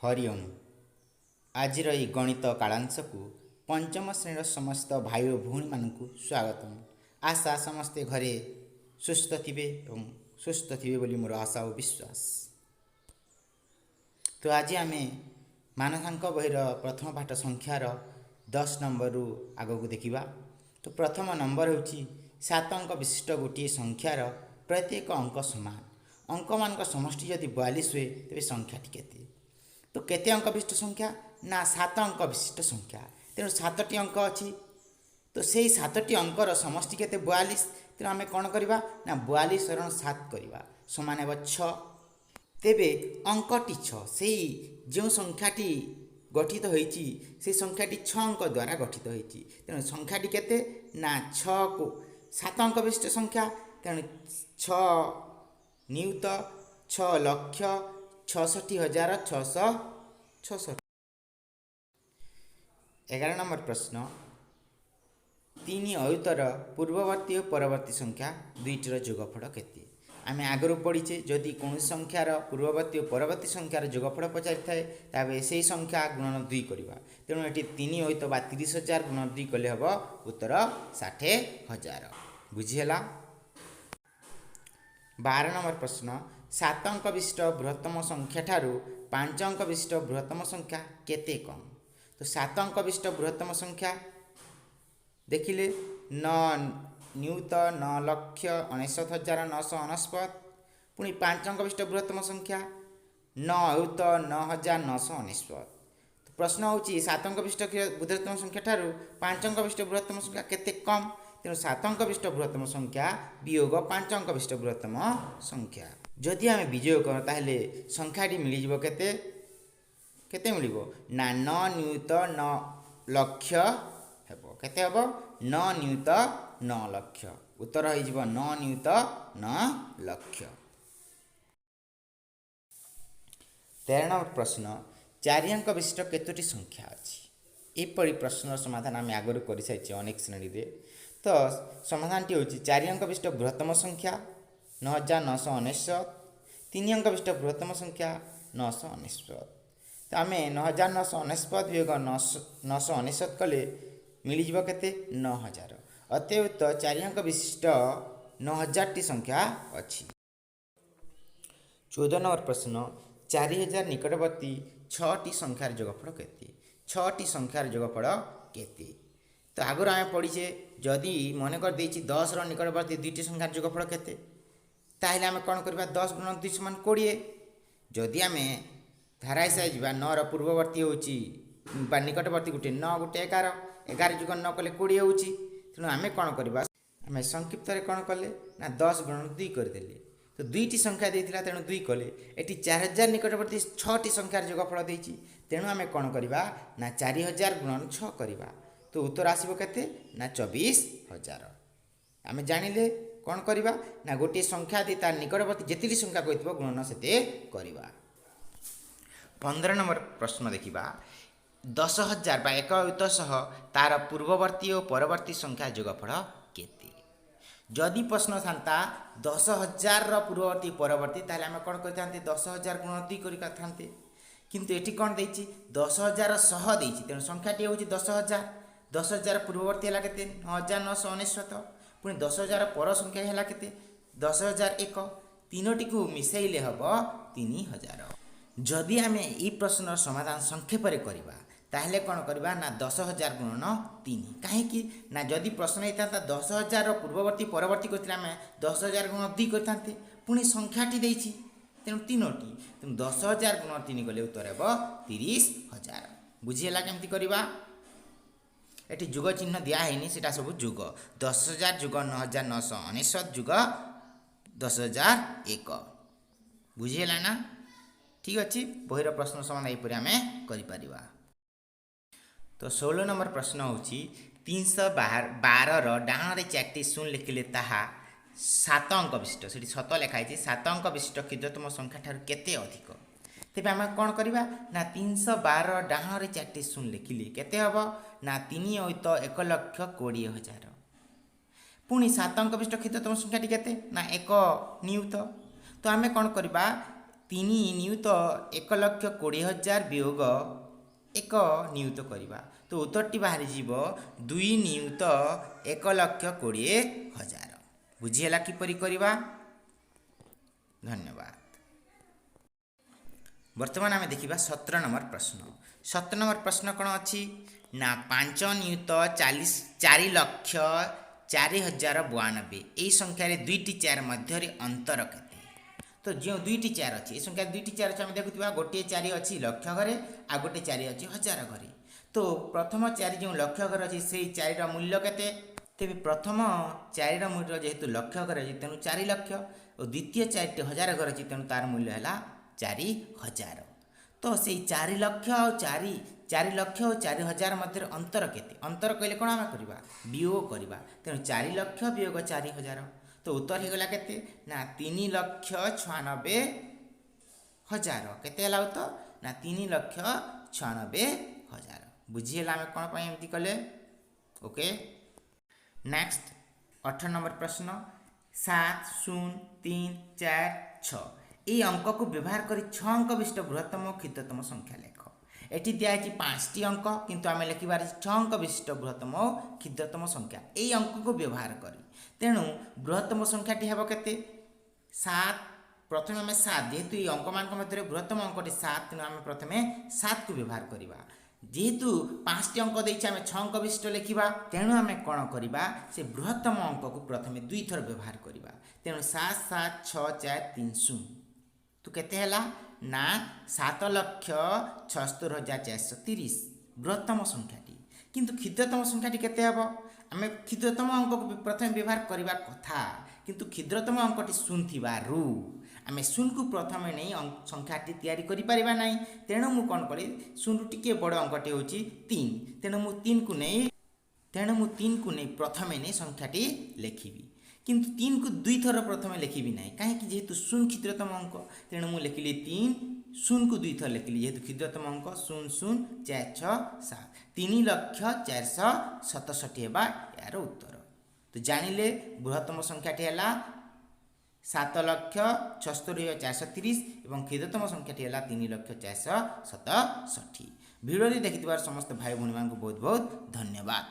हरिओम। आजिर यह गणित कालांश को पंचम श्रेणी समस्त भाई और भौणी मानक स्वागतम। आशा समस्ते घरे सुस्थ थे और सुस्थ थे बोली मोर आशा और विश्वास। तो आज आम मानसांक बहीर प्रथम पाठ संख्यार 10 नंबर रु आग को देखा। तो प्रथम नंबर हूँ 7 अंक विशिष्ट गोटे संख्यार प्रत्येक अंक समान। अंक मान समष्टि जदि 42 हुए तेज संख्याटी केते। तो केते अंक विशिष्ट संख्या ना 7 अंक विशिष्ट संख्या। तेणु 7टी अंक अच्छी। तो से 7टी अंकर समष्टि केते 42। तेणु आम कौन करवा ना 42 रण 7 करवा समान हे 6। तेबे अंकटी 6 से जो संख्याटी गठित होती से संख्याटी 6 अंक द्वारा गठित होती। तेणु संख्याटी केते ना 6 को 7 अंक विशिष्ट संख्या। तेणु 6 नियुत 6 लक्ष 66,666। 11 नंबर प्रश्न 3 अयुतर पूर्ववर्ती और परवर्ती संख्या दुईटर जोगफल केते। आम आगु पढ़ीचे जदि कौन संख्यार पूर्ववर्ती और परवर्ती संख्यार जोगफल पचारि थाए ताबे से संख्या गुणन 2 करवा। तेणु ये 3 अयुत बा 30,000 गुणन 2 कले हम उत्तर 60,000। बुझीगला। 12 नंबर प्रश्न 7 अंक विशिष्ट बृहत्तम संख्या ठारू 5 अंक विशिष्ट बृहत्तम संख्या केते कम। तो 7 अंक विशिष्ट बृहत्तम संख्या देखिले 9 नियुत 9,69,999। पुणी 5 अंक विशिष्ट बृहत्तम संख्या 9 अयुत 9,999। तो प्रश्न होची 7 अंक विशिष्ट बृहत्तम संख्या ठारू 5 अंक विशिष्ट बृहत्तम संख्या केते कम। तेणु 7 अंक विशिष्ट बृहत्तम संख्या वियोग 5 अंक विशिष्ट बृहत्तम संख्या। जदि आम विजोग कर ताहले संख्याटी मिल केते केते मिलिबो ना 9 नियुत 9 लक्ष हेबो। केते हेबो 9 नियुत 9 लक्ष। उत्तर हो 9 नियुत 9 लक्ष। 13 नंबर प्रश्न 4 अंक विशिष्ट केतोटी संख्या अच्छी। एपरी प्रश्न समाधान आम आगु कर सारी अनेक श्रेणी रे। तो समाधान टी होची 4 अंक विशिष्ट बृहत्तम संख्या 9,999। 3 अंक विशिष्ट बृहत्तम संख्या 999। तो आम 9,999 वियोग 999 कले मिल के 9,000। अतएव 4 अंक विशिष्ट 9,000 टी संख्या अच्छी। 14 नंबर प्रश्न 4,000 निकटवर्ती 6टी संख्यार जोगफल केते। 6टी संख्यार जोगफल केते। तो आगुरी आम पढ़ीचे जदि मन कर 10 निकटवर्ती 2टी संख्यार जोगफल केते ताहले आम कौन करवा 10 गुणन 2 समान 20। जदि आम धारा हिसाब जा 9 पूर्ववर्ती होची बा निकटवर्ती गोटे 9 गोटे 11 11 जुग 9 कले 20 होची। तेणु आम कौन करवा आम संक्षिप्त कौन कले ना 10 गुणन 2 करदेले। तो 2टी संख्या देता तेणु 2 कले ये 4,000 निकटवर्ती 6टी संख्यार जोगफल देती। तेणु आम कौन करवा ना 4,000 गुणन 6 करवा। तो उत्तर आसो के ना 24,000। आम जानिले कौन करवा ना गोटे संख्या दी तार निकटवर्ती जितनी संख्या कहते गुणन से करवा। 15 नंबर प्रश्न देखा 10,000 बा 1 अयुत सह तार पूर्ववर्ती और परवर्ती संख्या जोगफल केते। जदि प्रश्न था 10,000 पूर्ववर्ती परवर्ती ताहले आम कौन करते 10,000 गुणन 2 करते। किंतु ये कौन देती 10,000 सह देती। तेणु संख्याटी हूँ 10,000। 10,000 पूर्ववर्ती है के 9,999। पुणी 10,000 पर संख्या है के 10,001। तीनोटी को मिसेले हम 3,000। जदि आम ये प्रश्न समाधान संक्षेप करवा ताहले कौन करवा ना 10,000 गुणन 3। कहीं ना जदि प्रश्न होता 10,000 पूर्ववर्ती परवर्ती करते आम 10,000 गुणन 2 करते। पुणी संख्याटी देती तेणु तीनोटी। तेणु 10,000 गुणन 3 गले उत्तर हे 30,000। बुझीगला केमती करवा। ये जुग चिन्ह दिहनी से सब जुग 10,000 जुग 9,999 जुग 10,001। बुझीगला ना। ठीक अच्छे बहीर प्रश्न समाधान यहीपर आम कर। तो 16 नंबर प्रश्न हूँ 312 डाण 4टी शून्य लिखिले ताहा 7 अंक विशिष्ट से 7 लिखाई 7 अंक विशिष्ट क्षुद्रतम संख्या ठार केते अधिक। तेज आम कौन करवा ना 312 डाण 4टी शून्य लिखिले केते हम ना 3 अयुत 1,20,000। पुणी 7 अंक विशिष्ट क्षुद्रतम संख्याटी केते ना 1 नियुत। तो आम कौन करवा तीन नियुत 1,20,000 वियोग 1 नियुत करवा तो उत्तरटी बाहरी जीव 2 नियुत 1,20,000 बुझीगला किपरि करवा। धन्यवाद। वर्तमान आम देखा 17 नंबर प्रश्न। 17 नंबर प्रश्न कौन अच्छी ना 5 नियुत 4,04,092 यही संख्यार दुईटी चार मध्य अंतर केते तो जो दुईटी चार अच्छी संख्या दुईटी चार अच्छे आम देखुवा गोटे 4 अच्छी लक्ष घरे आ गोटे 4 अच्छी 1000 घरे तो प्रथम 4 जो लक्ष घर अच्छी से 4 मूल्य केते तेज प्रथम 4 मूल्य जेहेतु लक्ष घर अच्छी तेणु 4 लक्ष और द्वितीय 4टी 1000 घर अच्छी तेणु तार मूल्य है 4,000 तो से 4 लक्ष और 4 लक्ष और 4,000 मध्य अंतर केते अंतर कहले कौन आम करवा वियोग करवा तेणु 4 लक्ष वियोग 4,000 तो उत्तर होगला केते ना 3,96,000 केते हला उत्तर ना 3,96,000 बुझीगला आम कौन पाई एमती कले ओके। नेक्स्ट 18 नंबर प्रश्न 7 0 3 4 6 এই অঙ্কକୁ ব্যবহার করে 6 অঙ্ক বিশিষ্ট বৃহত্তম ও ক্ষুদ্রতম সংখ্যা লেখ। এটি দিয়েছি 5টি অঙ্ক কিন্তু আমি লিখবার 6 অঙ্ক বিশিষ্ট বৃহত্তম ও ক্ষুদ্রতম সংখ্যা এই অঙ্কକୁ ব্যবহার করি তেণু বৃহত্তম সংখ্যাটি ହେବ কেতে 7 প্রথমে আমি 7 যেহেতু এই অঙ্কମାନଙ୍କ মধ্যে বৃহত্তম অঙ্কটি 7 তেণু আমি প্রথমে 7 কু ব্যবহার করিবা যেহেতু 5টি অঙ্ক দিয়েছি আমি 6 অঙ্ক বিশিষ্ট লিখিবা তেণু আমি কোণ করিবা সে বৃহত্তম অঙ্কକୁ প্রথমে 2 থর ব্যবহার করিবা তেণু 7 7 6 4 3 0 तो केते हला ना 7,76,430 बृहत्तम संख्याटी किंतु क्षुद्रतम संख्याटी केते हबो आमे क्षुद्रतम अंक को प्रथम व्यवहार करबा कथा किंतु क्षुद्रतम अंकटी शून्य थिबारु आमे शून्य को प्रथम नहीं संख्याटी तैयारी करि परिबा नाही तेणु मु कोन करी शून्य टिके बड़ अंकटी होची 3 तेणु मु 3 को नहीं प्रथमे नहीं संख्याटी लिखिबी किंतु 3 को 2 थर प्रथम लिखी ना कहीं जेहेतु 0 क्षुद्रतम अंक तेणु मुझे लिखिली 3 0 को 2 थर लिखिली जेहेतु क्षुद्रतम अंक 0 0 4 6 7 3,04,67 है यार उत्तर तो जानिले बृहत्तम संख्याटी है 7,76,430 और क्षुद्रतम संख्याटी है 3,04,67। भिडियो देखि समस्त भाई भौणी को बहुत बहुत धन्यवाद।